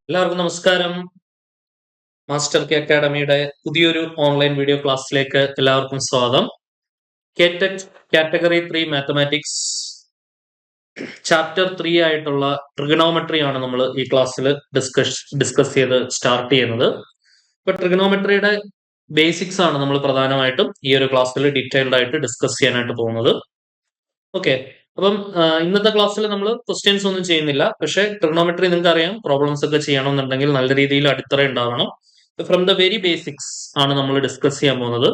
എല്ലാവർക്കും നമസ്കാരം. Master K അക്കാഡമിയുടെ പുതിയൊരു ഓൺലൈൻ വീഡിയോ ക്ലാസ്സിലേക്ക് എല്ലാവർക്കും സ്വാഗതം. കേടെറ്റ് കാറ്റഗറി 3 മാത്തമാറ്റിക്സ് ചാപ്റ്റർ 3 ആയിട്ടുള്ള ട്രിഗണോമെട്രി ആണ് നമ്മൾ ഈ ക്ലാസ്സിൽ ഡിസ്കസ് ചെയ്ത് സ്റ്റാർട്ട് ചെയ്യുന്നത്. ഇപ്പൊ ട്രിഗണോമെട്രിയുടെ ബേസിക്സ് ആണ് നമ്മൾ പ്രധാനമായിട്ടും ഈ ഒരു ക്ലാസ്സിൽ ഡീറ്റെയിൽഡ് ആയിട്ട് ഡിസ്കസ് ചെയ്യാനായിട്ട് പോകുന്നത്. ഓക്കെ, അപ്പം ഇന്നത്തെ ക്ലാസ്സിൽ നമ്മൾ ക്വസ്റ്റ്യൻസ് ഒന്നും ചെയ്യുന്നില്ല. പക്ഷെ ട്രിഗണോമെട്രി നിങ്ങൾക്ക് അറിയാം, പ്രോബ്ലംസ് ഒക്കെ ചെയ്യണമെന്നുണ്ടെങ്കിൽ നല്ല രീതിയിൽ അടിത്തറ ഉണ്ടാവണം. ഫ്രം ദ വെരി ബേസിക്സ് ആണ് നമ്മൾ ഡിസ്കസ് ചെയ്യാൻ പോകുന്നത്.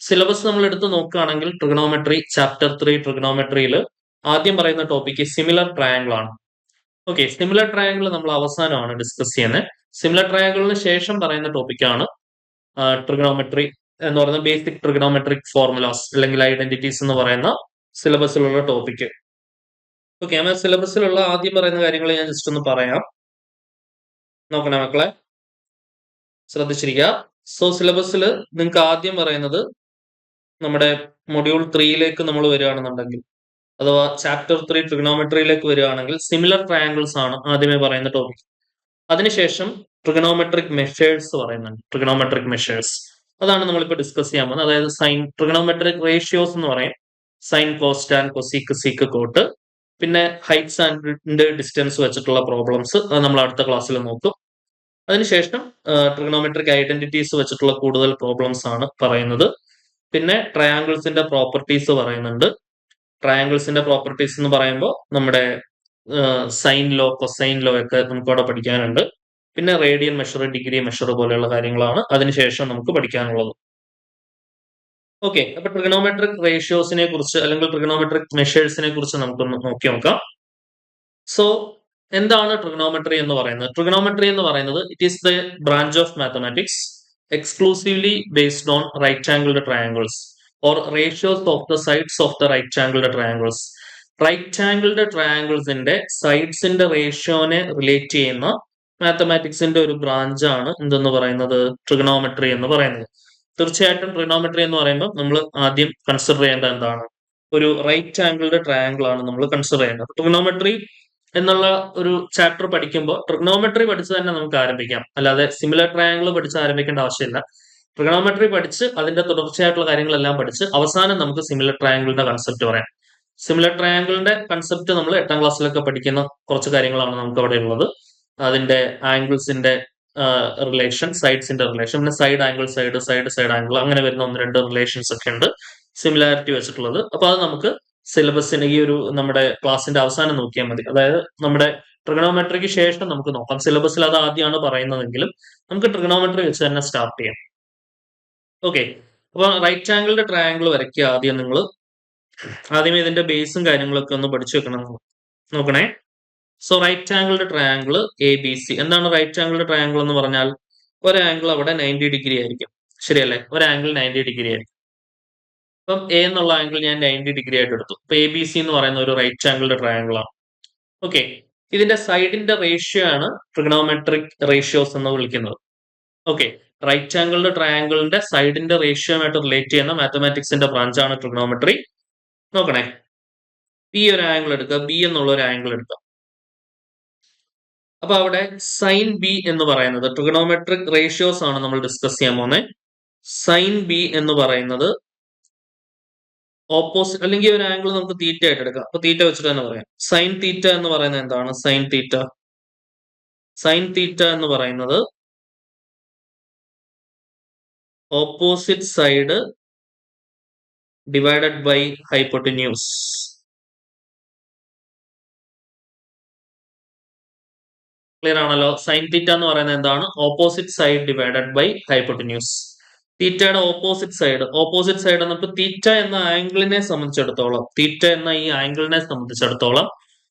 സിലബസ് നമ്മൾ എടുത്ത് നോക്കുകയാണെങ്കിൽ ട്രിഗണോമെട്രി ചാപ്റ്റർ 3 ട്രിഗണോമെട്രിയിൽ ആദ്യം പറയുന്ന ടോപ്പിക്ക് സിമിലർ ട്രയാങ്കിൾ ആണ്. ഓക്കെ, സിമിലർ ട്രയാങ്കിൾ നമ്മൾ അവസാനമാണ് ഡിസ്കസ് ചെയ്യുന്നത്. സിമിലർ ട്രയാങ്കിളിന് ശേഷം പറയുന്ന ടോപ്പിക്കാണ് ട്രിഗണോമെട്രി എന്ന് പറയുന്ന ബേസിക് ട്രിഗണോമെട്രിക് ഫോർമുലാസ് അല്ലെങ്കിൽ ഐഡന്റിറ്റീസ് എന്ന് പറയുന്ന സിലബസിലുള്ള ടോപ്പിക്ക്. ഓക്കെ, ആ സിലബസിലുള്ള ആദ്യം പറയുന്ന കാര്യങ്ങൾ ഞാൻ ജസ്റ്റ് ഒന്ന് പറയാം. നോക്കണേ മക്കളെ, ശ്രദ്ധിച്ചിരിക്കുക. സോ സിലബസിൽ നിങ്ങൾക്ക് ആദ്യം പറയുന്നത് നമ്മുടെ മൊഡ്യൂൾ 3യിലേക്ക് നമ്മൾ വരികയാണെന്നുണ്ടെങ്കിൽ, അഥവാ ചാപ്റ്റർ 3 ട്രിഗണോമെട്രിയിലേക്ക് വരികയാണെങ്കിൽ സിമിലർ ട്രയാങ്കിൾസ് ആണ് ആദ്യമേ പറയുന്ന ടോപ്പിക്. അതിനുശേഷം ട്രിഗണോമെട്രിക് മെഷേഴ്സ് പറയുന്നുണ്ട്. ട്രിഗണോമെട്രിക് മെഷേഴ്സ് അതാണ് നമ്മളിപ്പോൾ ഡിസ്കസ് ചെയ്യാൻ പോകുന്നത്. അതായത് സൈൻ ട്രിഗണോമെട്രിക് റേഷ്യോസ് എന്ന് പറയും. Sine, cos, tan, cosec, sec, cot. പിന്നെ ഹൈറ്റ്സ് ആൻഡ് ഡിസ്റ്റൻസ് വെച്ചിട്ടുള്ള പ്രോബ്ലംസ് അത് നമ്മൾ അടുത്ത ക്ലാസ്സിൽ നോക്കും. അതിനുശേഷം ട്രിഗണോമെട്രിക് ഐഡന്റിറ്റീസ് വെച്ചിട്ടുള്ള കൂടുതൽ പ്രോബ്ലംസ് ആണ് പറയുന്നത്. പിന്നെ ട്രയാങ്കിൾസിന്റെ പ്രോപ്പർട്ടീസ് പറയുന്നുണ്ട്. ട്രയാങ്കിൾസിന്റെ പ്രോപ്പർട്ടീസ് എന്ന് പറയുമ്പോൾ നമ്മുടെ സൈൻ ലോ, കൊസൈൻ ലോ ഒക്കെ നമുക്ക് അവിടെ പഠിക്കാനുണ്ട്. പിന്നെ റേഡിയൻ മെഷർ, ഡിഗ്രി മെഷർ പോലെയുള്ള കാര്യങ്ങളാണ് അതിനുശേഷം നമുക്ക് പഠിക്കാനുള്ളത്. ഓക്കെ, അപ്പൊ ട്രിഗണോമെട്രിക് റേഷ്യോസിനെ കുറിച്ച് അല്ലെങ്കിൽ ട്രിഗണോമെട്രിക് മെഷേഴ്സിനെ കുറിച്ച് നമുക്കൊന്ന് നോക്കാം. സോ എന്താണ് ട്രിഗണോമെട്രി എന്ന് പറയുന്നത്? ട്രിഗണോമെട്രി എന്ന് പറയുന്നത് it is the branch of mathematics exclusively based on right angled triangles or ratios of the sides of the right angled triangles. Right angled ട്രയാങ്കിൾസിന്റെ സൈഡ്സിന്റെ റേഷ്യോനെ റിലേറ്റ് ചെയ്യുന്ന മാത്തമാറ്റിക്സിന്റെ ഒരു ബ്രാഞ്ചാണ് എന്തെന്ന് പറയുന്നത്? ട്രിഗണോമെട്രി എന്ന് പറയുന്നത്. തീർച്ചയായിട്ടും ട്രിഗണോമെട്രി എന്ന് പറയുമ്പോൾ നമ്മൾ ആദ്യം കൺസിഡർ ചെയ്യേണ്ട എന്താണ്? ഒരു റൈറ്റ് ആംഗിൾഡ് ട്രയാങ്കിൾ ആണ് നമ്മൾ കൺസിഡർ ചെയ്യേണ്ടത്. ട്രിഗണോമെട്രി എന്നുള്ള ഒരു ചാപ്റ്റർ പഠിക്കുമ്പോൾ ട്രിഗണോമെട്രി പഠിച്ച് തന്നെ നമുക്ക് ആരംഭിക്കാം. അല്ലാതെ സിമിലർ ട്രയാങ്കിൾ പഠിച്ച് ആരംഭിക്കേണ്ട ആവശ്യമില്ല. ട്രിഗണോമെട്രി പഠിച്ച് അതിന്റെ തുടർച്ചയായിട്ടുള്ള കാര്യങ്ങളെല്ലാം പഠിച്ച് അവസാനം നമുക്ക് സിമിലർ ട്രയാങ്കിളിന്റെ കൺസെപ്റ്റ് പറയാം. സിമിലർ ട്രയാങ്കിളിന്റെ കൺസെപ്റ്റ് നമ്മൾ 8ാം ക്ലാസ്സിലൊക്കെ പഠിക്കുന്ന കുറച്ച് കാര്യങ്ങളാണ് നമുക്ക് അവിടെ ഉള്ളത്. അതിന്റെ ആംഗിൾസിന്റെ റിലേഷൻ, സൈഡ്സിന്റെ റിലേഷൻ, പിന്നെ സൈഡ് ആംഗിൾ, സൈഡ് ആംഗിൾ, അങ്ങനെ വരുന്ന 1-2 റിലേഷൻസ് ഒക്കെ ഉണ്ട് സിമിലാരിറ്റി വെച്ചിട്ടുള്ളത്. അപ്പൊ അത് നമുക്ക് സിലബസിന് ഈ ഒരു നമ്മുടെ ക്ലാസിന്റെ അവസാനം നോക്കിയാൽ മതി. അതായത് നമ്മുടെ ട്രിഗണോമെട്രിക്ക് ശേഷം നമുക്ക് നോക്കാം. സിലബസിൽ അത് ആദ്യമാണ് പറയുന്നതെങ്കിലും നമുക്ക് ട്രിഗണോമെട്രി വെച്ച് തന്നെ സ്റ്റാർട്ട് ചെയ്യാം. ഓക്കെ, അപ്പൊ റൈറ്റ് ആംഗിളിന്റെ ട്രയാങ്കിൾ വരയ്ക്കുക ആദ്യം നിങ്ങൾ. ആദ്യമേ ഇതിന്റെ ബേസും കാര്യങ്ങളൊക്കെ ഒന്ന് പഠിച്ചു വെക്കണം. നോക്കണേ. So right angled triangle A B C. എന്താണ് റൈറ്റ് ആംഗിൾഡ് ട്രയാങ്കിൾ എന്ന് പറഞ്ഞാൽ? ഒരു ആംഗിൾ അവിടെ 90 ഡിഗ്രി ആയിരിക്കും, ശരിയല്ലേ? ഒരു ആംഗിൾ 90 ഡിഗ്രി ആയിരിക്കും. അപ്പം എ എന്നുള്ള ആംഗിൾ ഞാൻ 90 ഡിഗ്രി ആയിട്ട് എടുത്തു. അപ്പൊ എ ബി സി എന്ന് പറയുന്ന ഒരു റൈറ്റ് ആംഗിൾഡ് ട്രയാങ്കിൾ ആണ്. ഓക്കെ, ഇതിന്റെ സൈഡിന്റെ റേഷ്യോ ആണ് ട്രിഗണോമെട്രിക് റേഷ്യോസ് എന്ന് വിളിക്കുന്നത്. ഓക്കെ, റൈറ്റ് ആംഗിൾഡ് ട്രയാങ്കിളിന്റെ സൈഡിന്റെ റേഷ്യോ ആയിട്ട് റിലേറ്റ് ചെയ്യുന്ന മാത്തമാറ്റിക്സിന്റെ ബ്രാഞ്ചാണ് ട്രിഗണോമെട്രി. നോക്കണേ, ഈ ഒരു ആംഗിൾ എടുക്കുക, ബി എന്നുള്ള ഒരു ആംഗിൾ എടുക്കുക. അപ്പൊ അവിടെ സൈൻ ബി എന്ന് പറയുന്നത് ട്രിഗണോമെട്രിക് റേഷ്യോസ് ആണ് നമ്മൾ ഡിസ്കസ് ചെയ്യാൻ പോകുന്നത്. സൈൻ ബി എന്ന് പറയുന്നത് ഓപ്പോസിറ്റ്, അല്ലെങ്കിൽ ഒരു ആംഗിൾ നമുക്ക് തീറ്റ ആയിട്ട് എടുക്കാം. അപ്പൊ തീറ്റ വെച്ചിട്ട് തന്നെ പറയാം. സൈൻ തീറ്റ എന്ന് പറയുന്നത് എന്താണ്? സൈൻ തീറ്റ, സൈൻ തീറ്റ എന്ന് പറയുന്നത് opposite side divided by hypotenuse. Clear ആണല്ലോ? സൈൻ തീറ്റ എന്ന് പറയുന്നത് എന്താണ്? Opposite side divided by hypotenuse. തീറ്റയുടെ ഓപ്പോസിറ്റ് സൈഡ് നമുക്ക് തീറ്റ എന്ന ആംഗിളിനെ സംബന്ധിച്ചിടത്തോളം, തീറ്റ എന്ന ഈ ആംഗിളിനെ സംബന്ധിച്ചിടത്തോളം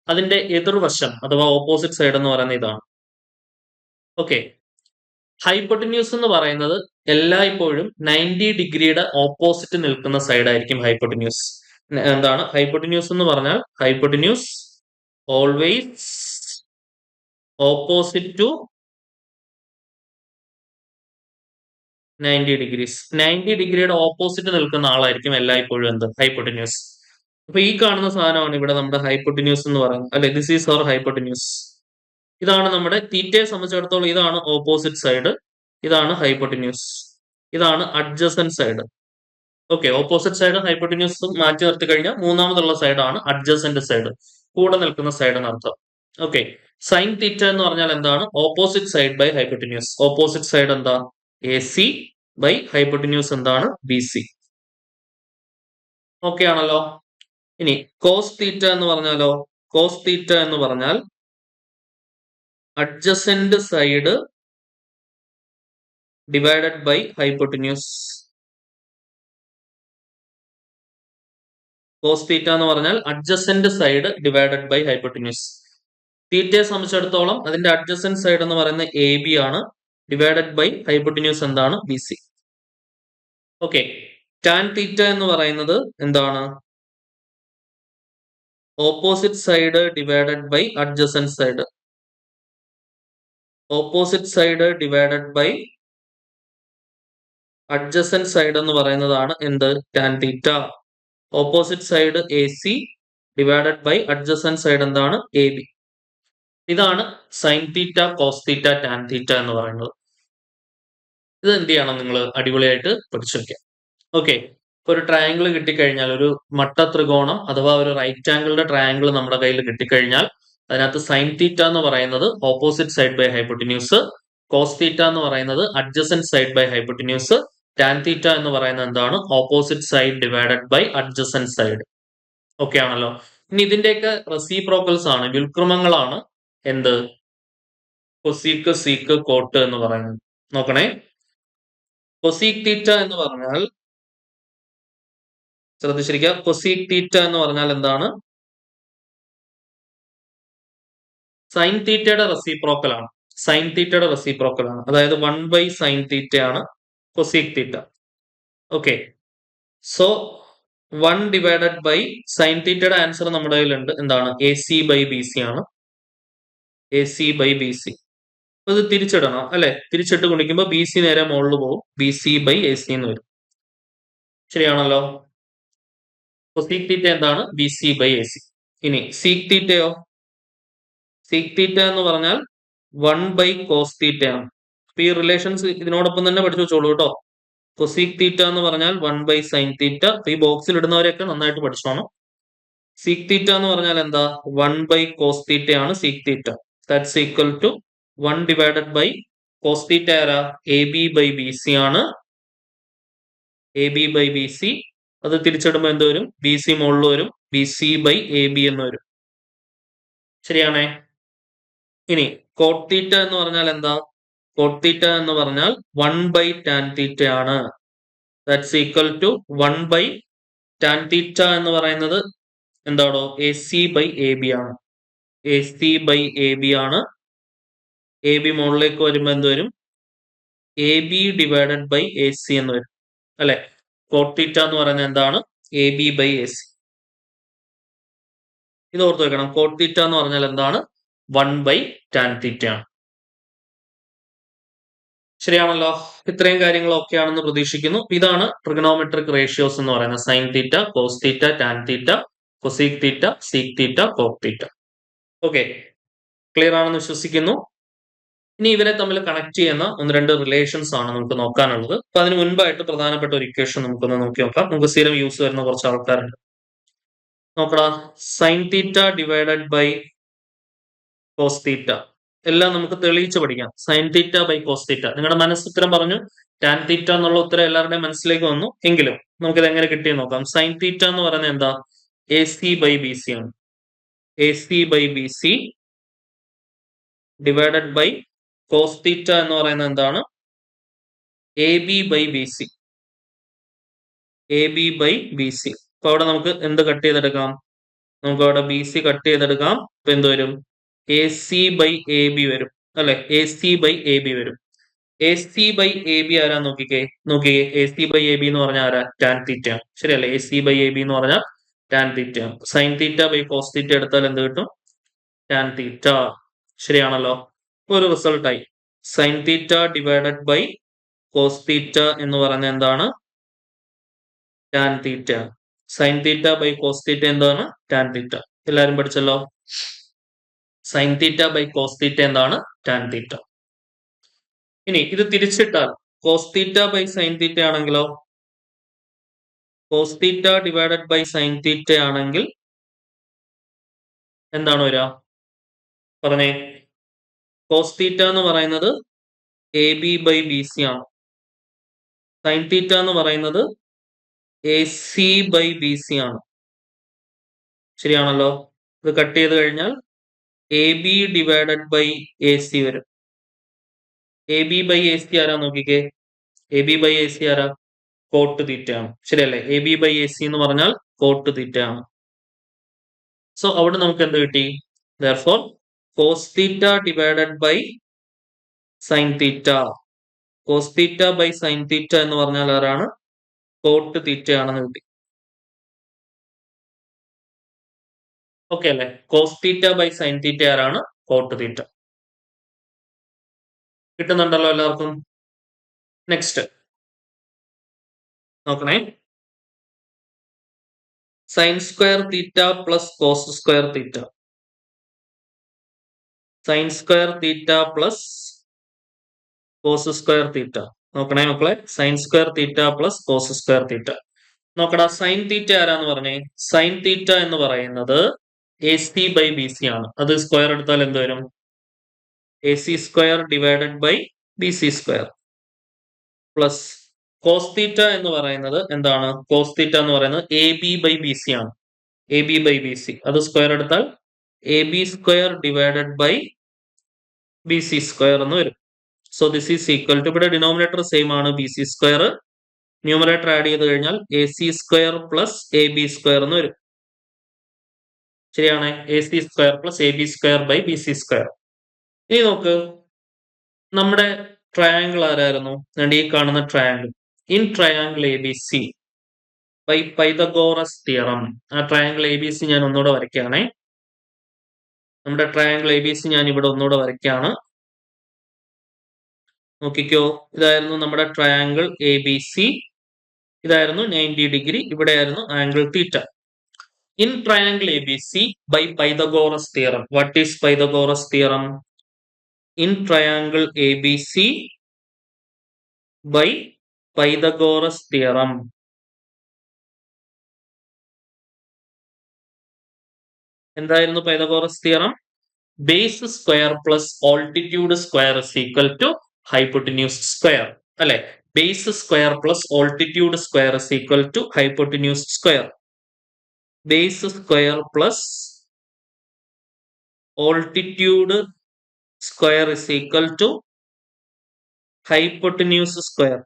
അതിന്റെ എതിർവശം അഥവാ ഓപ്പോസിറ്റ് സൈഡ് എന്ന് പറയുന്നത് ഇതാണ്. ഓക്കെ, ഹൈപ്പോട്ടിന്യൂസ് എന്ന് പറയുന്നത് എല്ലായ്പ്പോഴും 90 ഡിഗ്രിയുടെ ഓപ്പോസിറ്റ് നിൽക്കുന്ന സൈഡ് ആയിരിക്കും ഹൈപ്പോട്ടിന്യൂസ്. എന്താണ് ഹൈപ്പോട്ടിന്യൂസ് എന്ന് പറഞ്ഞാൽ? Hypotenuse always opposite to 90 degrees. 90 ഡിഗ്രിയുടെ ഓപ്പോസിറ്റ് നിൽക്കുന്ന ആളായിരിക്കും എല്ലായ്പ്പോഴും എന്ത്? ഹൈപ്പോട്ടിന്യൂസ്. അപ്പൊ ഈ കാണുന്ന സാധനമാണ് ഇവിടെ നമ്മുടെ ഹൈപ്പോട്ടിന്യൂസ് എന്ന് പറയുന്നത്. അല്ലെ, ദിസ് ഈസ് അവർ ഹൈപ്പോട്ടിന്യൂസ്. ഇതാണ് നമ്മുടെ തീറ്റയെ സംബന്ധിച്ചിടത്തോളം ഇതാണ് ഓപ്പോസിറ്റ് സൈഡ്, ഇതാണ് ഹൈപ്പോട്ടിന്യൂസ്, ഇതാണ് adjacent side. Okay, opposite side hypotenuse മാറ്റി നിർത്തി കഴിഞ്ഞാൽ മൂന്നാമതുള്ള സൈഡാണ് അഡ്ജസന്റ് സൈഡ്, കൂടെ നിൽക്കുന്ന സൈഡ് എന്നർത്ഥം. ഓക്കെ, സൈൻ തീറ്റ എന്ന് പറഞ്ഞാൽ എന്താണ്? Opposite side by hypotenuse. Opposite side എന്താ? എ സി ബൈ ഹൈപ്പോട്ടിന്യൂസ് എന്താണ്? B C. ഓക്കെ ആണല്ലോ. ഇനി കോസ് തീറ്റ എന്ന് പറഞ്ഞാലോ? കോസ് തീറ്റ എന്ന് പറഞ്ഞാൽ adjacent side divided by hypotenuse. Cos theta എന്ന് പറഞ്ഞാൽ adjacent side divided by hypotenuse. തീറ്റയെ സംബന്ധിച്ചിടത്തോളം അതിന്റെ അഡ്ജസന്റ് സൈഡ് എന്ന് പറയുന്നത് എ ബി ആണ്, ഡിവൈഡഡ് ബൈ ഹൈപ്പോട്ടിന്യൂസ് എന്താണ്? B C. Okay, tan theta എന്ന് പറയുന്നത് എന്താണ്? Opposite side divided by adjacent side. Opposite side divided by adjacent side എന്ന് പറയുന്നതാണ് എന്ത്? Tan theta. Opposite side A C divided by adjacent side എന്താണ്? A B. ഇതാണ് sign theta, cos theta, tan theta എന്ന് പറയുന്നത്. ഇത് എന്ത് ചെയ്യണം? നിങ്ങൾ അടിപൊളിയായിട്ട് പഠിച്ചു വെക്കാം. ഓക്കെ, ഒരു ട്രയാങ്കിൾ കിട്ടിക്കഴിഞ്ഞാൽ, ഒരു മട്ട ത്രികോണം അഥവാ ഒരു റൈറ്റ് ആംഗിളിന്റെ ട്രയാങ്കിൾ നമ്മുടെ കയ്യിൽ കിട്ടിക്കഴിഞ്ഞാൽ അതിനകത്ത് സൈൻ തീറ്റ എന്ന് പറയുന്നത് opposite side by hypotenuse, cos theta എന്ന് പറയുന്നത് adjacent side by hypotenuse, tan theta എന്ന് പറയുന്നത് എന്താണ്? Opposite side divided by adjacent side. Okay ആണല്ലോ. ഇനി ഇതിന്റെയൊക്കെ റെസിപ്രോക്കൽസ് ആണ്, വ്യുൽക്രമങ്ങളാണ് എന്ത്? കൊസീക്ക്, സീക്ക്, കോട്ട് എന്ന് പറയുന്നത്. നോക്കണേ, കൊസീക് തീറ്റ എന്ന് പറഞ്ഞാൽ, ശ്രദ്ധിച്ചിരിക്കുക, കൊസീക് തീറ്റ എന്ന് പറഞ്ഞാൽ എന്താണ്? സൈൻ തീറ്റയുടെ റെസിപ്രോക്കൽ ആണ്. സൈൻ തീറ്റയുടെ റെസിപ്രോക്കൽ ആണ്, അതായത് 1 സൈൻ തീറ്റ ആണ് cosec theta. Okay, so 1 divided by sine തീറ്റയുടെ ആൻസർ നമ്മുടെ കയ്യിലുണ്ട്, എന്താണ്? A C by B C ആണ്. A C by B C. ഇത് തിരിച്ചിടണം അല്ലെ? തിരിച്ചിട്ട് ഗുണിക്കുമ്പോൾ ബി സി നേരെ മുകളിൽ പോകും, B C by A C എന്ന് വരും. ശരിയാണല്ലോ. കൊസീക് തീറ്റ എന്താണ്? B C by A C. ഇനി സീക് തീറ്റയോ? സീക് തീറ്റ എന്ന് പറഞ്ഞാൽ 1 കോസ് തീറ്റ ആണ്. അപ്പൊ ഈ റിലേഷൻസ് ഇതിനോടൊപ്പം തന്നെ പഠിച്ചു വെച്ചോളൂ കേട്ടോ. കൊസീക് തീറ്റ എന്ന് പറഞ്ഞാൽ 1 സൈൻ തീറ്റ. ഈ ബോക്സിൽ ഇടുന്നവരെയൊക്കെ നന്നായിട്ട് പഠിച്ചോണം. സീക് തീറ്റ എന്ന് പറഞ്ഞാൽ എന്താ? 1 കോസ് തീറ്റ ആണ് sec theta. That's equal to 1 divided by cos theta ആരാ? A B by B C ആണ്. A B by B C. അത് തിരിച്ചിടുമ്പോൾ എന്ത് വരും? ബി സി മുകളിൽ വരും, B C by A B എന്ന് വരും. ശരിയാണേ. ഇനി കോട്ട് തീറ്റ എന്ന് പറഞ്ഞാൽ എന്താ? കോട്ട് തീറ്റ എന്ന് പറഞ്ഞാൽ 1 ടാൻ തീറ്റ ആണ്. That's equal to 1 tan theta എന്ന് പറയുന്നത് എന്താണോ? A C by A B ആണ്. A C by A B ആണ്. എ ബി മുകളിലേക്ക് വരുമ്പോൾ എന്ത് വരും? A B divided by A C എന്ന് വരും അല്ലെ? കോട്ട് തീറ്റ എന്ന് പറയുന്നത് എന്താണ്? A B by A C. ഇത് ഓർത്ത് വെക്കണം. കോട്ട് തീറ്റ എന്ന് പറഞ്ഞാൽ എന്താണ്? 1 ടാൻ തീറ്റ ആണ്. ശരിയാണല്ലോ. ഇത്രയും കാര്യങ്ങൾ ഒക്കെ ആണെന്ന് പ്രതീക്ഷിക്കുന്നു. ഇതാണ് ട്രിഗണോമെട്രിക് റേഷ്യോസ് എന്ന് പറയുന്നത്. Sine theta, cos theta, tan theta, cosec theta, sec theta, cot theta. Okay, clear ആണെന്ന് വിശ്വസിക്കുന്നു. ഇനി ഇവരെ തമ്മിൽ കണക്ട് ചെയ്യുന്ന 1-2 റിലേഷൻസ് ആണ് നമുക്ക് നോക്കാനുള്ളത്. അപ്പൊ അതിന് മുൻപായിട്ട് പ്രധാനപ്പെട്ട ഒരു ഇക്വേഷൻ നമുക്കൊന്ന് നോക്കി നോക്കാം. നമുക്ക് സ്ഥിരം യൂസ് വരുന്ന കുറച്ച് ആൾക്കാരുണ്ട്. നോക്കടാ, sine theta divided by cos theta. എല്ലാം നമുക്ക് തെളിയിച്ച് പഠിക്കാം. Sine theta by cos theta. നിങ്ങളുടെ മനസ്സുത്തരം പറഞ്ഞു. ടാൻ തീറ്റ എന്നുള്ള ഉത്തരം എല്ലാവരുടെയും മനസ്സിലേക്ക് വന്നു. എങ്കിലും നമുക്കിത് എങ്ങനെ കിട്ടിയെന്ന് നോക്കാം. സൈൻ തീറ്റ എന്ന് പറയുന്നത് എന്താ? A C by B C ആണ്. A C by B C divided by cos theta എന്ന് പറയുന്നത് എന്താണ്? A B by B C. A B by B C. അപ്പൊ അവിടെ നമുക്ക് എന്ത് കട്ട് ചെയ്തെടുക്കാം? നമുക്ക് അവിടെ ബി സി കട്ട് ചെയ്തെടുക്കാം. അപ്പൊ എന്ത് വരും? A C by A B വരും അല്ലെ? A C by A B വരും. A C by A B ആരാ? നോക്കിക്കേ. A C by A B എന്ന് പറഞ്ഞാൽ ആരാ? Tan theta. ശരിയല്ലേ? A C by A B എന്ന് പറഞ്ഞാൽ tan theta. Sine theta by cos theta എടുത്താൽ എന്ത് കിട്ടും? Tan theta. ശരിയാണല്ലോ. ഒരു റിസൾട്ടായി. Sine theta divided by cos theta എന്ന് പറയുന്നത് എന്താണ്? Tan theta. Sine theta by cos theta എന്താണ്? Tan theta. എല്ലാരും പഠിച്ചല്ലോ. Sine theta by cos theta എന്താണ്? Tan theta. ഇനി ഇത് തിരിച്ചിട്ടാൽ cos theta by sine theta ആണെങ്കിലോ? Cos theta divided by sine theta ആണെങ്കിൽ എന്താണ് വരിക? പറഞ്ഞേ. കോസ് തീറ്റ എന്ന് പറയുന്നത് A B by B C ആണ്. സൈൻ തീറ്റ എന്ന് പറയുന്നത് A C by B C ആണ്. ശരിയാണല്ലോ? ഇത് കട്ട് ചെയ്ത് കഴിഞ്ഞാൽ A B divided by A C വരും. A B by A C ആരാ നോക്കിക്കേ? A B by A C ആരാ? കോട്ട് തീറ്റ ആണ്. ശരിയല്ലേ? A B by A C എന്ന് പറഞ്ഞാൽ കോട്ട് തീറ്റ ആണ്. സോ അവിടെ നമുക്ക് എന്ത് കിട്ടി? therefore cos theta divided by sine theta. Cos theta by sine theta എന്ന് പറഞ്ഞാൽ ആരാണ്? കോട്ട് തീറ്റ ആണെന്ന് കിട്ടി. ഓക്കെ അല്ലേ? Cos theta by sine theta ആരാണ്? Cot theta. കിട്ടുന്നുണ്ടല്ലോ എല്ലാവർക്കും? നെക്സ്റ്റ് നോക്കണേ. Sine square theta plus cos square theta. Sine square theta plus cos square theta. നോക്കണേ മക്കളെ. Sine square theta plus cos square theta. നോക്കടാ, സൈൻ തീറ്റ ആരാന്ന് പറഞ്ഞേ? Sine theta എന്ന് പറയുന്നത് A C by B C ആണ്. അത് സ്ക്വയർ എടുത്താൽ എന്ത് വരും? A C square divided by B C square plus cos theta എന്ന് പറയുന്നത് എന്താണ്? കോസ് തീറ്റ എന്ന് പറയുന്നത് A B by B C ആണ്. A B by B C അത് സ്ക്വയർ എടുത്താൽ A B square divided by B C square എന്ന് വരും. So this is equal to, ഇവിടെ ഡിനോമിനേറ്റർ സെയിം ആണ്, B C square. Numerator add ചെയ്ത് കഴിഞ്ഞാൽ A C square plus A B square എന്ന് വരും. ശരിയാണ്? A C square plus A B square by B C square. ഇനി നോക്ക്, നമ്മുടെ ട്രയാങ്കിൾ ആരായിരുന്നു? ഈ കാണുന്ന triangle. In triangle A B C by Pythagoras theorem. ആ ട്രയാങ്കിൾ എ ബി സി ഞാൻ ഒന്നുകൂടെ വരയ്ക്കുകയാണേ. നമ്മുടെ ട്രയാങ്കിൾ എ ബി സി ഞാൻ ഇവിടെ ഒന്നുകൂടെ വരയ്ക്കുകയാണ്. നോക്കിക്കോ, ഇതായിരുന്നു നമ്മുടെ ട്രയാങ്കിൾ എ ബി സി. ഇതായിരുന്നു 90 ഡിഗ്രി. ഇവിടെയായിരുന്നു angle theta. In triangle A B C by Pythagoras theorem. What is Pythagoras theorem? In triangle A B C by Pythagoras theorem. എന്തായിരുന്നു Pythagoras theorem? Base square plus altitude square is equal to hypotenuse square. അല്ലെ? Base square plus altitude square is equal to hypotenuse square. Base square plus altitude square is equal to hypotenuse square.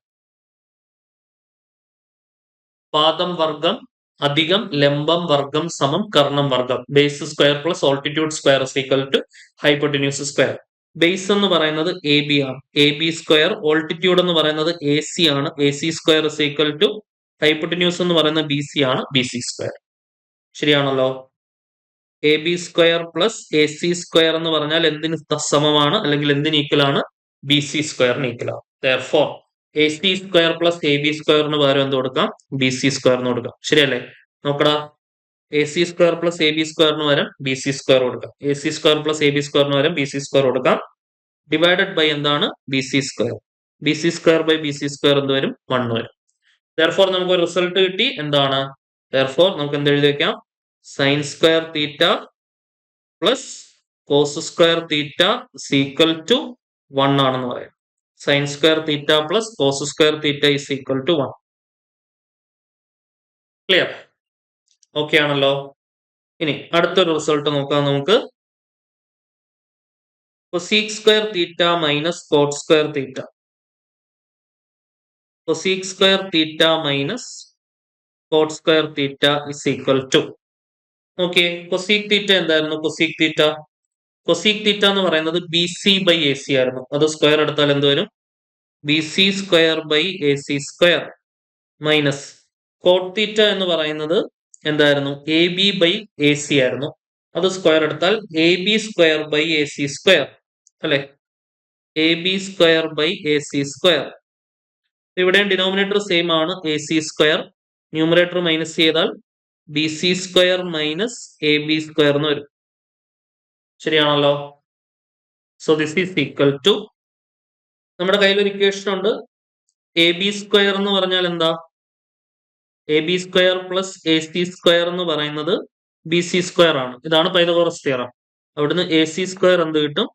പാദം വർഗം അധികം ലംബം വർഗം സമം കർണം വർഗം. Base square plus altitude square is equal to hypotenuse square. Base എന്ന് പറയുന്നത് എ ബി ആണ്. A B square. ഓൾട്ടിറ്റ്യൂഡ് എന്ന് പറയുന്നത് എ സി ആണ്. A C square is equal to hypotenuse എന്ന് പറയുന്നത് ബി സി ആണ്. B C square. ശരിയാണല്ലോ? A B square plus A C square എന്ന് പറഞ്ഞാൽ എന്തിന് സമമാണ്, അല്ലെങ്കിൽ എന്തിന് ഈക്വൽ ആണ്? ബി സി സ്ക്വയറിന് ഈക്വൽ ആണ്. therefore A C square plus A B സ്ക്വയറിന് പകരം എന്ത് കൊടുക്കാം? ബി സി സ്ക്വയറിന് കൊടുക്കാം. ശരിയല്ലേ? നോക്കടാ, A C square plus A B സ്ക്വയറിന് പകരം ബി സി സ്ക്വയർ കൊടുക്കാം. A C square plus A B സ്ക്വയറിന് പകരം ബി സി സ്ക്വയർ കൊടുക്കാം. ഡിവൈഡഡ് ബൈ എന്താണ്? B C square. B C square by B C square എന്ത് വരും? 1 വരും. therefore നമുക്ക് ഒരു റിസൾട്ട് കിട്ടി. എന്താണ്? therefore നമുക്ക് എന്ത് എഴുതി വെക്കാം? Sine square theta plus cos square theta is equal to 1 ആണെന്ന് പറയാം. Sine square theta plus cos square theta is equal to 1. Clear? Okay ആണല്ലോ? ഇനി അടുത്തൊരു റിസൾട്ട് നോക്കാം നമുക്ക്. Cosec square theta minus cot square theta. Cosec square theta minus cot square theta is equal to. Okay, cosec theta എന്തായിരുന്നു? Cosec theta cosec theta എന്ന് പറയുന്നത് B C by A C ആയിരുന്നു. അത് സ്ക്വയർ എടുത്താൽ എന്ത് വരും? B C square by A C square minus cot theta എന്ന് പറയുന്നത് എന്തായിരുന്നു? A B by A C ആയിരുന്നു. അത് സ്ക്വയർ എടുത്താൽ A B square by A C square. അല്ലെ? A B square by A C square. ഇവിടെയും ഡിനോമിനേറ്റർ സെയിം ആണ്, A C square. Numerator minus ചെയ്താൽ B C square minus A B square എന്ന് വരും. ശരിയാണല്ലോ. So this is equal to, നമ്മുടെ കയ്യിൽ ഒരു ഇക്വേഷൻ ഉണ്ട്. എ ബി സ്ക്വയർ എന്ന് പറഞ്ഞാൽ എന്താ? A B square plus A C square എന്ന് പറയുന്നത് ബി സി സ്ക്വയർ ആണ്. ഇതാണ് പൈതഗോറസ് തിയറം. അവിടുന്ന് എ സി സ്ക്വയർ എന്ത് കിട്ടും?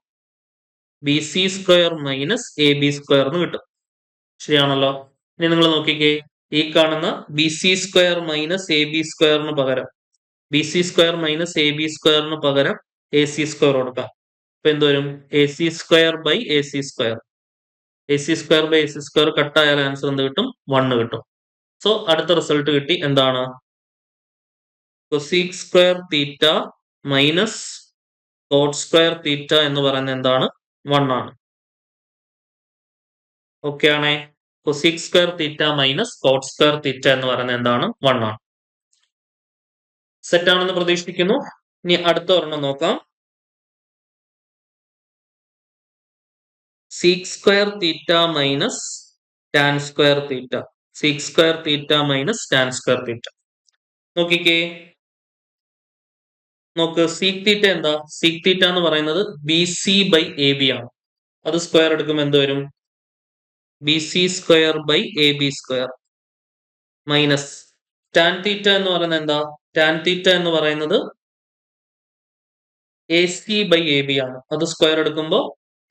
B C square minus A B square എന്ന് കിട്ടും. ശരിയാണല്ലോ. ഇനി നിങ്ങൾ നോക്കിക്കേ, ഈ കാണുന്ന B C square minus A B സ്ക്വയറിന് പകരം B C square minus A B സ്ക്വയറിന് പകരം എ സി സ്ക്വയർ കൊടുക്കാം. അപ്പൊ എന്തോരും? A C square by A C square. A C square by A C square കട്ടായാൽ ആൻസർ എന്ത് കിട്ടും? 1 കിട്ടും. സോ അടുത്ത റിസൾട്ട് കിട്ടി. എന്താണ്? Cosec square theta minus cot square theta എന്ന് പറയുന്നത് എന്താണ്? 1 ആണ്. ഓക്കെ ആണേ. Cosec square theta minus cot square theta എന്ന് പറയുന്നത് എന്താണ്? 1 ആണ്. സെറ്റ് ആണെന്ന് പ്രതീക്ഷിക്കുന്നു. ഇനി അടുത്ത ഒരെണ്ണം നോക്കാം. Sec square theta minus tan square theta. Sec square theta minus tan square theta. നോക്കിക്കേ, നോക്ക്, സീക് തീറ്റ എന്താ? സീക് തീറ്റ എന്ന് പറയുന്നത് B C by A B ആണ്. അത് സ്ക്വയർ എടുക്കുമ്പോൾ എന്ത് വരും? B C square by A B square minus tan theta എന്ന് പറയുന്നത് എന്താ? ടാൻ തീറ്റ എന്ന് പറയുന്നത് A C by A B ആണ്. അത് സ്ക്വയർ എടുക്കുമ്പോൾ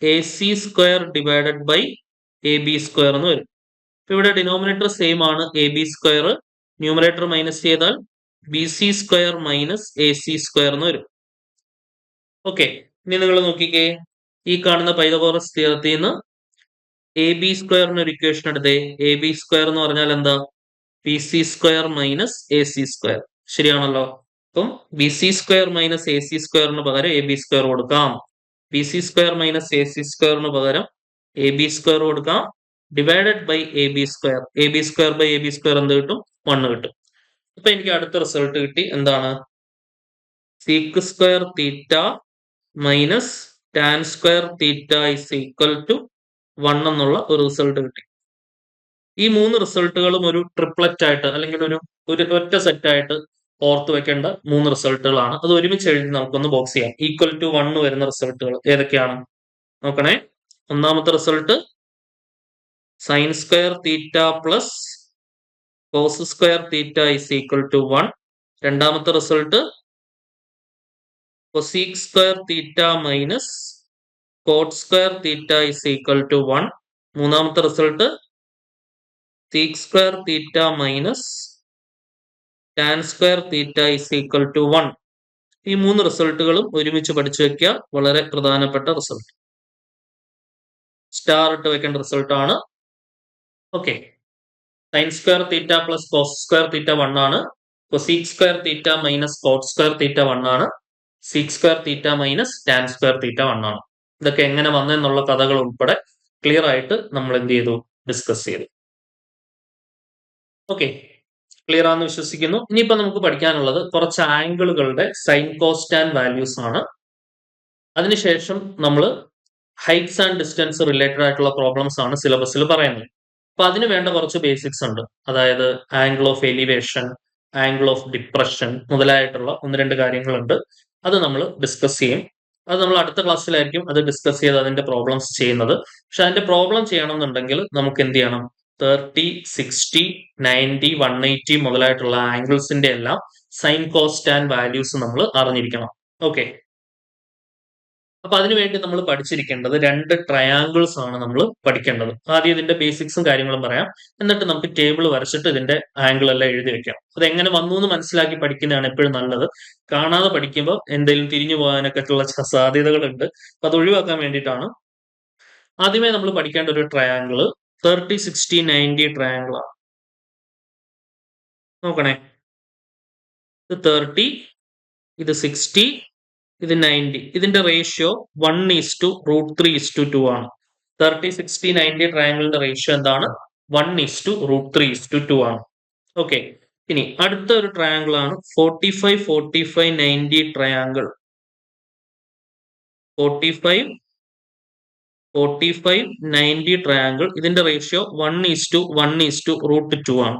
A C square divided by A B square എന്ന് വരും. ഇവിടെ ഡിനോമിനേറ്റർ സെയിം ആണ്, A B square. Numerator minus ചെയ്താൽ B C square minus A C square എന്ന് വരും. ഓക്കെ. ഇനി നിങ്ങൾ നോക്കിക്കേ, ഈ കാണുന്ന പൈതഗോറസ് തിയറത്തിൽ നിന്ന് എ ബി സ്ക്വയറിന് ഒരു ഇക്വേഷൻ എടുത്തേ. എ ബി സ്ക്വയർ എന്ന് പറഞ്ഞാൽ എന്താ? B C square minus A C square. ശരിയാണല്ലോ. അപ്പം B C square minus A C സ്ക്വയറിന് പകരം എ ബി സ്ക്വയർ കൊടുക്കാം. B C square minus A C സ്ക്വയറിന് പകരം എ ബി സ്ക്വയർ കൊടുക്കാം, divided by A B square. A B square by A B square എന്ത് കിട്ടും? 1 കിട്ടും. അപ്പൊ എനിക്ക് അടുത്ത റിസൾട്ട് കിട്ടി. എന്താണ്? Sec square theta minus tan square theta is equal to 1 എന്നുള്ള ഒരു റിസൾട്ട് കിട്ടി. ഈ 3 റിസൾട്ടുകളും ഒരു ട്രിപ്ലറ്റ് ആയിട്ട് അല്ലെങ്കിൽ ഒരു ഒറ്റ സെറ്റ് ആയിട്ട് ഓർത്ത് വെക്കേണ്ട 3 റിസൾട്ടുകളാണ്. അത് ഒരുമിച്ച് എഴുതി നമുക്കൊന്ന് ബോക്സ് ചെയ്യാം. ഈക്വൽ ടു 1 വരുന്ന റിസൾട്ടുകൾ ഏതൊക്കെയാണ് നോക്കണേ. ഒന്നാമത്തെ result sine square theta plus cos square theta is equal to 1. രണ്ടാമത്തെ result cosec square theta minus cot square theta is equal to 1. മൂന്നാമത്തെ result sec square theta minus tan square theta is equal to 1. ഈ 3 റിസൾട്ടുകളും ഒരുമിച്ച് പഠിച്ചു വെക്കുക. വളരെ പ്രധാനപ്പെട്ട result, star ഇട്ട് വെക്കേണ്ട റിസൾട്ട് ആണ്. Okay. Sine square theta plus cos square theta 1 ആണ്. Cosec square theta minus cot square theta 1 ആണ്. Sec square theta minus tan square theta 1 ആണ്. ഇതൊക്കെ എങ്ങനെ വന്നെന്നുള്ള കഥകൾ ഉൾപ്പെടെ ക്ലിയർ ആയിട്ട് നമ്മൾ എന്ത് ചെയ്തു? ഡിസ്കസ് ചെയ്തു. ഓക്കെ, ക്ലിയർ ആണെന്ന് വിശ്വസിക്കുന്നു. ഇനിയിപ്പോ നമുക്ക് പഠിക്കാനുള്ളത് കുറച്ച് ആംഗിളുകളുടെ സൈൻ കോസ് ടാൻ വാല്യൂസ് ആണ്. അതിനുശേഷം നമ്മൾ ഹൈറ്റ്സ് ആൻഡ് ഡിസ്റ്റൻസ് റിലേറ്റഡ് ആയിട്ടുള്ള പ്രോബ്ലംസ് ആണ് സിലബസിൽ പറയുന്നത്. അപ്പൊ അതിന് വേണ്ട കുറച്ച് ബേസിക്സ് ഉണ്ട്. അതായത് angle of elevation, angle of depression മുതലായിട്ടുള്ള 1-2 കാര്യങ്ങളുണ്ട്. അത് നമ്മൾ ഡിസ്കസ് ചെയ്യും. അത് നമ്മൾ അടുത്ത ക്ലാസ്സിലായിരിക്കും അത് ഡിസ്കസ് ചെയ്ത് അതിന്റെ പ്രോബ്ലംസ് ചെയ്യുന്നത്. പക്ഷെ അതിന്റെ പ്രോബ്ലം ചെയ്യണമെന്നുണ്ടെങ്കിൽ നമുക്ക് എന്ത് ചെയ്യണം? 30, 60, 90, 180 മുതലായിട്ടുള്ള ആംഗിൾസിന്റെ എല്ലാം സൈൻ കോസ് ടാൻ വാല്യൂസ് നമ്മൾ അറിഞ്ഞിരിക്കണം. ഓക്കെ. അപ്പൊ അതിനുവേണ്ടി നമ്മൾ പഠിച്ചിരിക്കേണ്ടത് 2 ട്രയാങ്കിൾസ് ആണ് നമ്മൾ പഠിക്കേണ്ടത്. ആദ്യം ഇതിന്റെ ബേസിക്സും കാര്യങ്ങളും പറയാം. എന്നിട്ട് നമുക്ക് ടേബിൾ വരച്ചിട്ട് ഇതിന്റെ ആംഗിൾ എല്ലാം എഴുതി വെക്കാം. അത് എങ്ങനെ വന്നു എന്ന് മനസ്സിലാക്കി പഠിക്കുന്നതാണ് എപ്പോഴും നല്ലത്. കാണാതെ പഠിക്കുമ്പോൾ എന്തെങ്കിലും തിരിഞ്ഞു പോകാനൊക്കെ ഉള്ള സാധ്യതകളുണ്ട്. അപ്പൊ അത് ഒഴിവാക്കാൻ വേണ്ടിയിട്ടാണ്. ആദ്യമേ നമ്മൾ പഠിക്കേണ്ട ഒരു ട്രയാങ്കിൾ 30, 60, 90 ട്രയാങ്കിൾ ആണ്. നോക്കണേ, ഇത് 30, ഇത് 60, ഇത് 90. ഇതിന്റെ റേഷ്യോ 1:√3:2 ആണ്. 30, 60, 90 ട്രയാങ്കിളിന്റെ റേഷ്യോ എന്താണ്? 1:√3:2 ആണ്. ഓക്കെ. ഇനി അടുത്ത ഒരു ട്രയാങ്കിൾ ആണ് 45, 45, 90 ട്രയാങ്കിൾ. 45, 45, 90 ട്രയാങ്കിൾ. ഇതിന്റെ റേഷ്യോ 1:1:√2 ആണ്.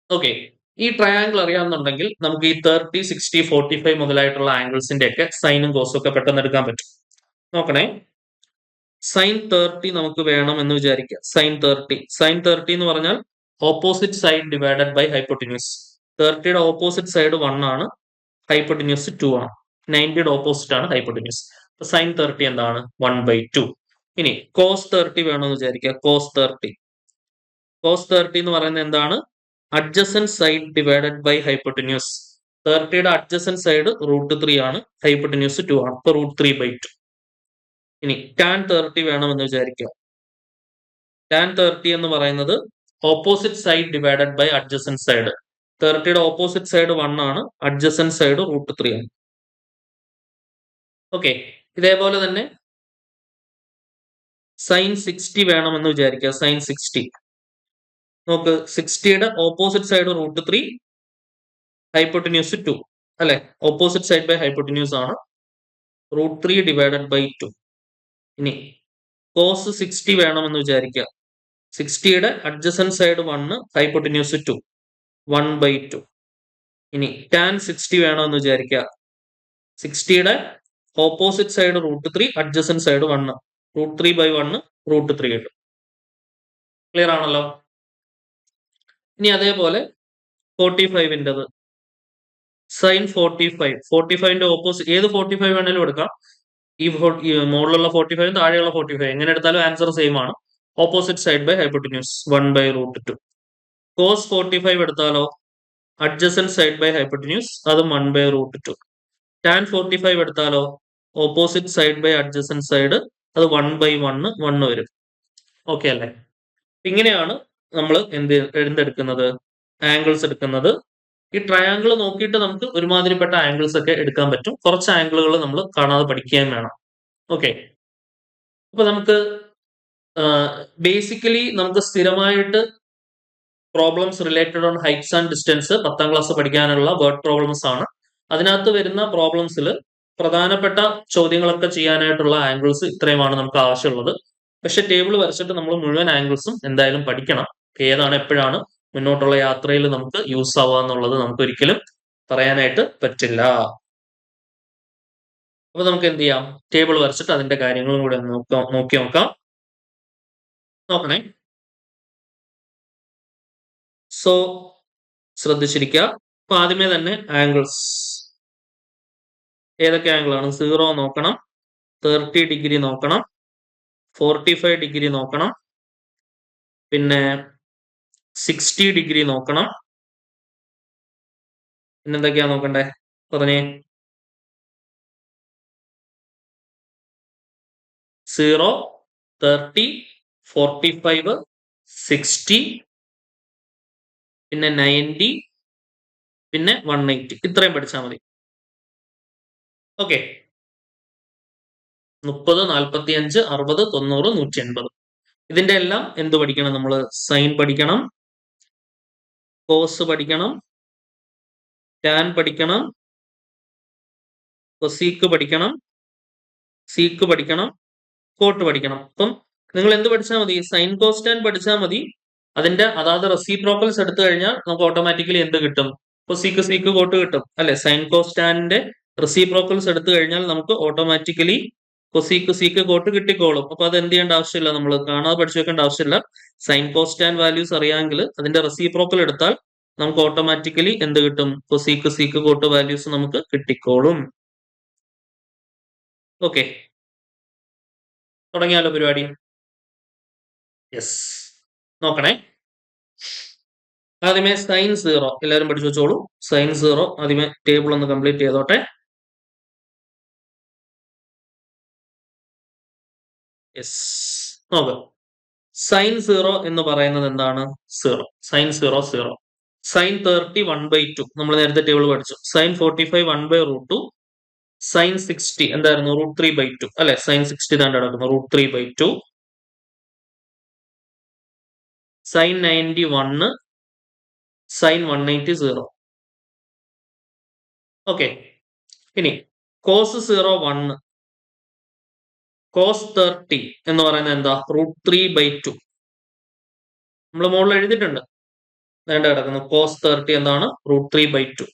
ഓക്കെ. ഈ ട്രയാങ്കിൾ അറിയാമെന്നുണ്ടെങ്കിൽ നമുക്ക് ഈ 30, 60, 45 മുതലായിട്ടുള്ള ആംഗിൾസിന്റെ ഒക്കെ സൈനും കോസും ഒക്കെ പെട്ടെന്ന് എടുക്കാൻ പറ്റും. നോക്കണേ, സൈൻ 30 നമുക്ക് വേണം എന്ന് വിചാരിക്കുക. സൈൻ 30 എന്ന് പറഞ്ഞാൽ opposite side divided by hypotenuse. 30യുടെ ഓപ്പോസിറ്റ് സൈഡ് 1 ആണ്, ഹൈപ്പോട്ടിന്യൂസ് 2 ആണ്. 90യുടെ ഓപ്പോസിറ്റ് ആണ് ഹൈപ്പോട്ടിന്യൂസ്. സൈൻ 30 എന്താണ്? 1/2. ഇനി കോസ് 30 വേണമെന്ന് വിചാരിക്കുക. കോസ് 30 എന്ന് പറയുന്നത് എന്താണ്? Adjacent side divided by hypotenuse. 30യുടെ അഡ്ജസന്റ് സൈഡ് √3 ആണ്, ഹൈപ്പോട്ടിന്യൂസ് 2 ആണ്. അപ്പൊ √3/2. ഇനി ടാൻ 30 വേണമെന്ന് വിചാരിക്കുക. ടാൻ 30 എന്ന് പറയുന്നത് opposite side divided by adjacent side. 30യുടെ ഓപ്പോസിറ്റ് സൈഡ് 1 ആണ്, അഡ്ജസന്റ് സൈഡ് √3 ആണ്. ഓക്കെ, ഇതേപോലെ തന്നെ സൈൻ 60 വേണമെന്ന് വിചാരിക്കുക. സൈൻ 60 നോക്ക്, 60യുടെ ഓപ്പോസിറ്റ് സൈഡ് √3, ഹൈപ്പോട്ടിന്യൂസ് 2 അല്ലെ? ഓപ്പോസിറ്റ് സൈഡ് ബൈ ഹൈപ്പോട്ടിന്യൂസ് ആണ്, √3 ഡിവൈഡഡ് ബൈ 2. ഇനി കോസ് 60 വേണമെന്ന് വിചാരിക്കുക. 60യുടെ അഡ്ജസന്റ് സൈഡ് 1, ഹൈപ്പോട്ടിന്യൂസ് 2, 1/2. ഇനി ടാൻ 60 വേണമെന്ന് വിചാരിക്കുക. 60യുടെ ഓപ്പോസിറ്റ് സൈഡ് √3, അഡ്ജസന്റ് സൈഡ് 1, √3/1, √3 കിട്ടും. ക്ലിയർ ആണല്ലോ? ഇനി അതേപോലെ 45ൻ്റെത് സൈൻ 45ന്റെ ഓപ്പോസിറ്റ് ഏത് 45 വേണേലും എടുക്കാം. ഈ മുകളിലുള്ള 45 താഴെയുള്ള 45 എങ്ങനെ എടുത്താലും ആൻസർ സെയിം ആണ്. Opposite side by hypotenuse 1/√2. Cos 45 എടുത്താലോ അഡ്ജസന്റ് സൈഡ് ബൈ ഹൈപ്പോട്ടിന്യൂസ്, അതും 1/√2. ടാൻ 45 എടുത്താലോ opposite side by adjacent side, അത് 1/1 വരും. ഓക്കെ അല്ലേ? ഇങ്ങനെയാണ് നമ്മൾ എന്തെടുക്കുന്നത്? ആംഗിൾസ് എടുക്കുന്നത്. ഈ ട്രയാങ്കിൾ നോക്കിയിട്ട് നമുക്ക് ഒരുമാതിരിപ്പെട്ട ആംഗിൾസ് ഒക്കെ എടുക്കാൻ പറ്റും. കുറച്ച് ആംഗിളുകൾ നമ്മൾ കാണാതെ പഠിക്കുകയും വേണം. ഓക്കെ, അപ്പൊ നമുക്ക് ബേസിക്കലി നമുക്ക് സ്ഥിരമായിട്ട് problems related on heights and distance 10ാം class പഠിക്കാനുള്ള വേർഡ് പ്രോബ്ലംസ് ആണ്. അതിനകത്ത് വരുന്ന പ്രോബ്ലംസിൽ പ്രധാനപ്പെട്ട ചോദ്യങ്ങളൊക്കെ ചെയ്യാനായിട്ടുള്ള ആംഗിൾസ് ഇത്രയുമാണ് നമുക്ക് ആവശ്യമുള്ളത്. പക്ഷെ ടേബിൾ വരച്ചിട്ട് നമ്മൾ മുഴുവൻ ആംഗിൾസും എന്തായാലും പഠിക്കണം. ഏതാണ് എപ്പോഴാണ് മുന്നോട്ടുള്ള യാത്രയിൽ നമുക്ക് യൂസ് ആവുക എന്നുള്ളത് നമുക്ക് ഒരിക്കലും പറയാനായിട്ട് പറ്റില്ല. അപ്പൊ നമുക്ക് എന്ത് ചെയ്യാം? ടേബിൾ വരച്ചിട്ട് അതിന്റെ കാര്യങ്ങളും കൂടെ നോക്കി നോക്കാം. നോക്കണേ, സോ ശ്രദ്ധിച്ചിരിക്കുക. അപ്പൊ ആദ്യമേ തന്നെ ആംഗിൾസ് ഏതൊക്കെ ആംഗിളാണ്? 0 നോക്കണം, 30 ഡിഗ്രി നോക്കണം, 45 ഡിഗ്രി നോക്കണം, പിന്നെ 60 ഡിഗ്രി നോക്കണം. പിന്നെന്തൊക്കെയാ നോക്കണ്ടേ? പറഞ്ഞേ. 0, 30, 45, 60, പിന്നെ 90, പിന്നെ 180. ഇത്രയും പഠിച്ചാൽ മതി. ഓക്കെ, 30, 45, 60, 90, 180. ഇതിന്റെ എല്ലാം എന്ത് പഠിക്കണം? നമ്മൾ സൈൻ പഠിക്കണം, കോസ് പഠിക്കണം, ടാൻ പഠിക്കണം, കൊസീക്ക് പഠിക്കണം, സീക്ക് പഠിക്കണം, കോട്ട് പഠിക്കണം. അപ്പം നിങ്ങൾ എന്ത് പഠിച്ചാൽ മതി? സൈൻ കോസ് ടാൻ പഠിച്ചാൽ മതി. അതിന്റെ അതായത് റെസിപ്രോക്കൽസ് എടുത്തു കഴിഞ്ഞാൽ നമുക്ക് ഓട്ടോമാറ്റിക്കലി എന്ത് കിട്ടും? കൊസീക്ക് സീക്ക് കോട്ട് കിട്ടും അല്ലെ? സൈൻ കോസ് ടാനിന്റെ റെസിപ്രോക്കൽസ് എടുത്തു കഴിഞ്ഞാൽ നമുക്ക് ഓട്ടോമാറ്റിക്കലി കൊസീക്ക് സീക്ക് കോട്ട് കിട്ടിക്കോളും. അപ്പൊ അത് എന്ത് ചെയ്യേണ്ട ആവശ്യമില്ല, നമ്മൾ കാണാതെ പഠിച്ചു വെക്കേണ്ട ആവശ്യമില്ല. സൈൻ കോസ് ടാൻ വാല്യൂസ് അറിയാമെങ്കിൽ അതിന്റെ റെസിപ്രോക്കൽ എടുത്താൽ നമുക്ക് ഓട്ടോമാറ്റിക്കലി എന്ത് കിട്ടും? കൊസീക്ക് സീക്ക് കോട്ട് വാല്യൂസ് നമുക്ക് കിട്ടിക്കോളും. ഓക്കെ, തുടങ്ങിയാലോ പരിപാടി? യെസ്, നോക്കണേ. ആദ്യമേ സൈൻ 0 എല്ലാവരും പഠിച്ചു വെച്ചോളൂ. സൈൻ 0 ആദ്യമേ ടേബിൾ ഒന്ന് കംപ്ലീറ്റ് ചെയ്തോട്ടെ. യെസ്, നോക്കാം. സൈൻ 0 എന്ന് പറയുന്നത് എന്താണ്? 0. സൈൻ 0 0. സൈൻ 30 1/2 നമ്മൾ നേരത്തെ ടേബിൾ പഠിച്ചു. സൈൻ 45 1/√2. സൈൻ 60 എന്തായിരുന്നു? √3/2 അല്ലെ? സൈൻ 60 താണ്ട് കിടക്കുന്നു, √3/2. Sine 90 1, sine 180 0. ഓക്കെ, ഇനി കോസ് 0 1, കോസ് 30 എന്ന് പറയുന്നത് എന്താ? √3/2. നമ്മൾ മുകളിൽ എഴുതിയിട്ടുണ്ട്. വേണ്ട കിടക്കുന്നു. കോസ് 30 എന്താണ്? √3/2.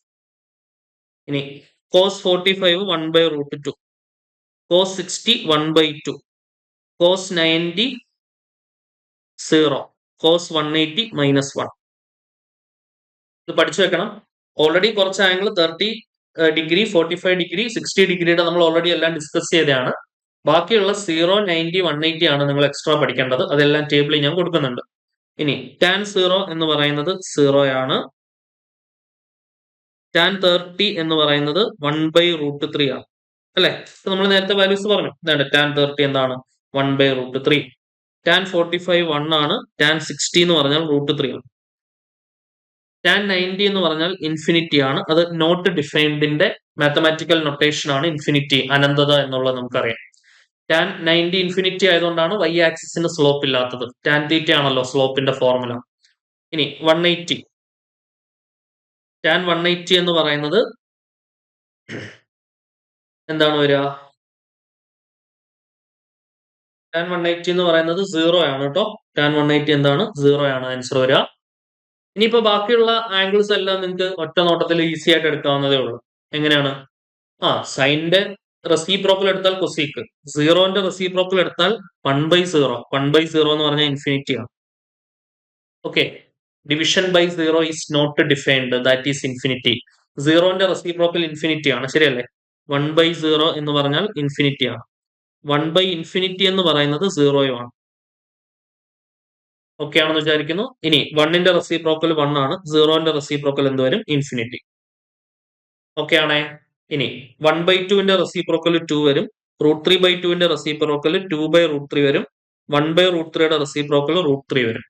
ഇനി കോസ് 45 1/√2. കോസ് 60 1/2. കോസ് 90 0. കോസ് 180 -1. ഇത് പഠിച്ചു വെക്കണം. ഓൾറെഡി കുറച്ച് ആംഗിൾ 30 ഡിഗ്രി, 45 ഡിഗ്രി, 60 ഡിഗ്രിയുടെ നമ്മൾ ഓൾറെഡി എല്ലാം ഡിസ്കസ് ചെയ്തതാണ്. ബാക്കിയുള്ള 0, 90, 180 ആണ് നിങ്ങൾ എക്സ്ട്രാ പഠിക്കേണ്ടത്. അതെല്ലാം ടേബിളിൽ ഞാൻ കൊടുക്കുന്നുണ്ട്. ഇനി tan 0 എന്ന് പറയുന്നത് 0 ആണ്. tan 30 എന്ന് പറയുന്നത് 1/√3 ആണ്. അല്ലെ? നമ്മൾ നേരത്തെ വാല്യൂസ് പറഞ്ഞു. ഇതാണ് tan 30 എന്താണ്? 1/√3. tan 45 1 ആണ്. tan 60 എന്ന് പറഞ്ഞാൽ √3 ആണ്. tan 90 എന്ന് പറഞ്ഞാൽ ഇൻഫിനിറ്റി ആണ്. അത് നോട്ട് ഡിഫൈൻഡിന്റെ മാത്തമാറ്റിക്കൽ നൊട്ടേഷൻ ആണ് ഇൻഫിനിറ്റി, അനന്തത എന്നുള്ളത് നമുക്കറിയാം. tan 90 ഇൻഫിനിറ്റി ആയതുകൊണ്ടാണ് y ആക്സിസിന് സ്ലോപ്പ് ഇല്ലാത്തത്. tan തീറ്റ ആണല്ലോ സ്ലോപ്പിന്റെ ഫോർമുല. ഇനി 180. tan 180 എന്ന് പറയുന്നത് എന്താണ് വരിക? tan 180 എന്ന് പറയുന്നത് 0 ആണ് കേട്ടോ. tan 180 എന്താണ്? 0 ആണ് ആൻസർ വരിക. ഇനിയിപ്പോ ബാക്കിയുള്ള ആംഗിൾസ് എല്ലാം നിങ്ങൾക്ക് ഒറ്റ നോട്ടത്തിൽ ഈസി ആയിട്ട് എടുക്കാവുന്നതേ ഉള്ളൂ. എങ്ങനെയാണ്? സൈനിന്റെ റെസിപ്രോക്കൽ എടുത്താൽ കൊസീക്ക്, 0ന്റെ റെസിപ്രോക്കൽ എടുത്താൽ 1/0. 1/0 എന്ന് പറഞ്ഞാൽ ഇൻഫിനിറ്റി ആണ്. Okay, division by 0 is not defined, that is infinity. 0ന്റെ റെസിപ്രോക്കൽ ഇൻഫിനിറ്റി ആണ്, ശരിയല്ലേ? 1/0 എന്ന് പറഞ്ഞാൽ ഇൻഫിനിറ്റി ആണ്. 1/∞ എന്ന് പറയുന്നത് 0 ആണ്. ഓക്കെ ആണെന്ന് വിചാരിക്കുന്നു. ഇനി 1ന്റെ റെസിപ്രോക്കൽ 1 ആണ്, 0ന്റെ റെസിപ്രോക്കൽ എന്ത് വരും? ഇൻഫിനിറ്റി. ഓക്കെ ആണേ. ഇനി 1/2ന്റെ റെസിപ്രോക്കൽ 2 വരും. √3/2ന്റെ റെസിപ്രോക്കൽ 2/√3 വരും. 1/√3യുടെ റെസിപ്രോക്കൽ √3 വരും.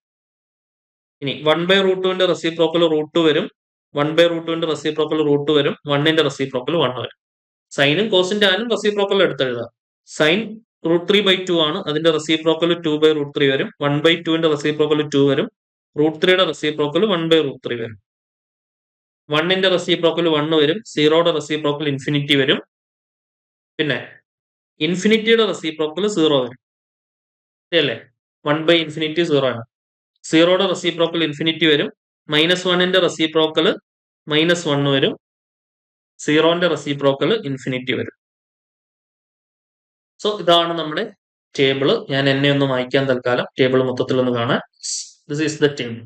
ഇനി 1/√2ന്റെ റെസിപ്രോക്കൽ √2 വരും. 1/√2ന്റെ റെസിപ്രോക്കൽ √2 വരും. 1ന്റെ റെസിപ്രോക്കൽ 1 വരും. സൈനും കോസും ടാനും റെസിപ്രോക്കൽ എടുത്തെഴുതാം. സൈൻ √3/2 ആണ്, അതിന്റെ റെസിപ്രോക്കൽ 2/√3 വരും. 1/2ന്റെ റെസിപ്രോക്കൽ 2 വരും. √3യുടെ റെസിപ്രോക്കൽ 1/√3 വരും. 1ന്റെ റെസിപ്രോക്കൽ 1 വരും. 0യുടെ റെസിപ്രോക്കൽ ഇൻഫിനിറ്റി വരും. പിന്നെ ഇൻഫിനിറ്റിയുടെ റെസിപ്രോക്കൽ 0 വരും. ശരിയല്ലേ? 1/∞ 0 ആണ്. 0യുടെ റെസിപ്രോക്കൽ ഇൻഫിനിറ്റി വരും. -1ന്റെ റെസിപ്രോക്കൽ -1 വരും. 0ന്റെ റെസിപ്രോക്കൽ ഇൻഫിനിറ്റി വരും. സോ ഇതാണ് നമ്മുടെ ടേബിള്. ഞാൻ എന്നെ ഒന്ന് വായിക്കാൻ തൽക്കാലം ടേബിൾ മൊത്തത്തിൽ ഒന്ന് കാണാൻ. This is the table.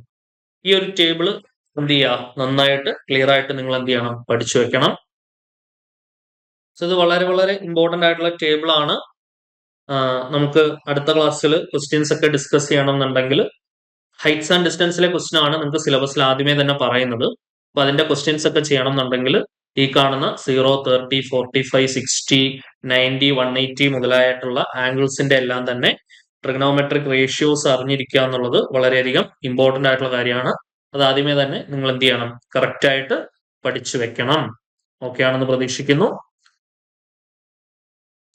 ഈ ഒരു ടേബിള് എന്ത് ചെയ്യുക? നന്നായിട്ട് ക്ലിയർ ആയിട്ട് നിങ്ങൾ എന്ത് ചെയ്യണം? പഠിച്ചു വെക്കണം. സോ ഇത് വളരെ വളരെ ഇമ്പോർട്ടന്റ് ആയിട്ടുള്ള ടേബിൾ ആണ്. നമുക്ക് അടുത്ത ക്ലാസ്സിൽ ക്വസ്റ്റ്യൻസ് ഒക്കെ ഡിസ്കസ് ചെയ്യണമെന്നുണ്ടെങ്കിൽ ഹൈറ്റ്സ് ആൻഡ് ഡിസ്റ്റൻസിലെ ക്വസ്റ്റ്യൻ ആണ് നിങ്ങൾക്ക് സിലബസിൽ ആദ്യമേ തന്നെ പറയുന്നത്. അപ്പൊ അതിന്റെ ക്വസ്റ്റ്യൻസ് ഒക്കെ ചെയ്യണമെന്നുണ്ടെങ്കിൽ ഈ കാണുന്ന 0, 30, 45, 60, 90, 180 മുതലായിട്ടുള്ള ആംഗിൾസിന്റെ എല്ലാം തന്നെ ട്രിഗണോമെട്രിക് റേഷ്യോസ് അറിഞ്ഞിരിക്കുക എന്നുള്ളത് വളരെയധികം ഇമ്പോർട്ടന്റ് ആയിട്ടുള്ള കാര്യമാണ്. അത് ആദ്യമേ തന്നെ നിങ്ങൾ എന്ത് ചെയ്യണം? കറക്റ്റ് ആയിട്ട് പഠിച്ചു വെക്കണം. ഓക്കെ ആണെന്ന് പ്രതീക്ഷിക്കുന്നു.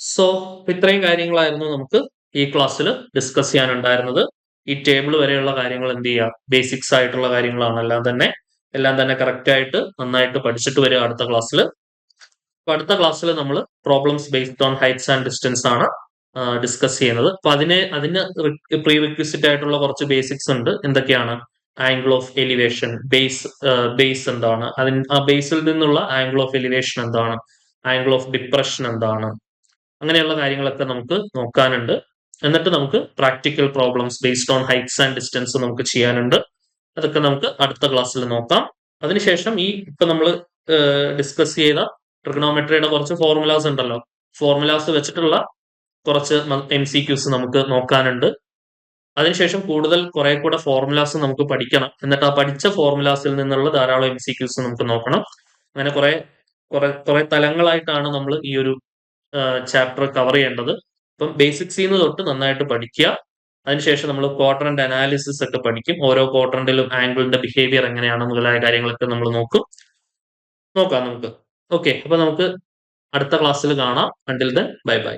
സോ ഇത്രയും കാര്യങ്ങളായിരുന്നു നമുക്ക് ഈ ക്ലാസ്സിൽ ഡിസ്കസ് ചെയ്യാനുണ്ടായിരുന്നത്. ഈ ടേബിൾ വരെയുള്ള കാര്യങ്ങൾ എന്ത് ചെയ്യുക? ബേസിക്സ് ആയിട്ടുള്ള കാര്യങ്ങളാണ്. എല്ലാം തന്നെ കറക്റ്റ് ആയിട്ട് നന്നായിട്ട് പഠിച്ചിട്ട് വരിക അടുത്ത ക്ലാസ്സിൽ. അപ്പൊ അടുത്ത ക്ലാസ്സിൽ നമ്മൾ problems based on heights and distance ആണ് ഡിസ്കസ് ചെയ്യുന്നത്. അപ്പൊ അതിന് പ്രീ റിക്വിസിറ്റ് ആയിട്ടുള്ള കുറച്ച് ബേസിക്സ് ഉണ്ട്. എന്തൊക്കെയാണ്? ആംഗിൾ ഓഫ് എലിവേഷൻ, ബേസ് എന്താണ്, ആ ബേസിൽ നിന്നുള്ള ആംഗിൾ ഓഫ് എലിവേഷൻ എന്താണ്, ആംഗിൾ ഓഫ് ഡിപ്രഷൻ എന്താണ്, അങ്ങനെയുള്ള കാര്യങ്ങളൊക്കെ നമുക്ക് നോക്കാനുണ്ട്. എന്നിട്ട് നമുക്ക് practical problems based on heights and distance നമുക്ക് ചെയ്യാനുണ്ട്. അതൊക്കെ നമുക്ക് അടുത്ത ക്ലാസ്സിൽ നോക്കാം. അതിനുശേഷം ഈ ഇപ്പൊ നമ്മൾ ഡിസ്കസ് ചെയ്ത ട്രിഗണോമെട്രിയുടെ കുറച്ച് ഫോർമുലാസ് ഉണ്ടല്ലോ, ഫോർമുലാസ് വെച്ചിട്ടുള്ള കുറച്ച് MCQs നമുക്ക് നോക്കാനുണ്ട്. അതിനുശേഷം കുറെ കൂടെ ഫോർമുലാസ് നമുക്ക് പഠിക്കണം. എന്നിട്ട് ആ പഠിച്ച ഫോർമുലാസിൽ നിന്നുള്ള ധാരാളം MCQs നമുക്ക് നോക്കണം. അങ്ങനെ കുറെ തലങ്ങളായിട്ടാണ് നമ്മൾ ഈ ഒരു ചാപ്റ്റർ കവർ ചെയ്യേണ്ടത്. അപ്പം ബേസിക്സിൽ നിന്ന് തൊട്ട് നന്നായിട്ട് പഠിക്കുക. അതിനുശേഷം നമ്മൾ ക്വാഡ്രന്റ് അനാലിസിസ് ഒക്കെ പഠിക്കും. ഓരോ ക്വാഡ്രന്റിലും ആംഗിളിന്റെ ബിഹേവിയർ എങ്ങനെയാണ് മുതലായ കാര്യങ്ങളൊക്കെ നമ്മൾ നോക്കാം നമുക്ക്. ഓക്കെ, അപ്പൊ നമുക്ക് അടുത്ത ക്ലാസ്സിൽ കാണാം. Until then bye bye.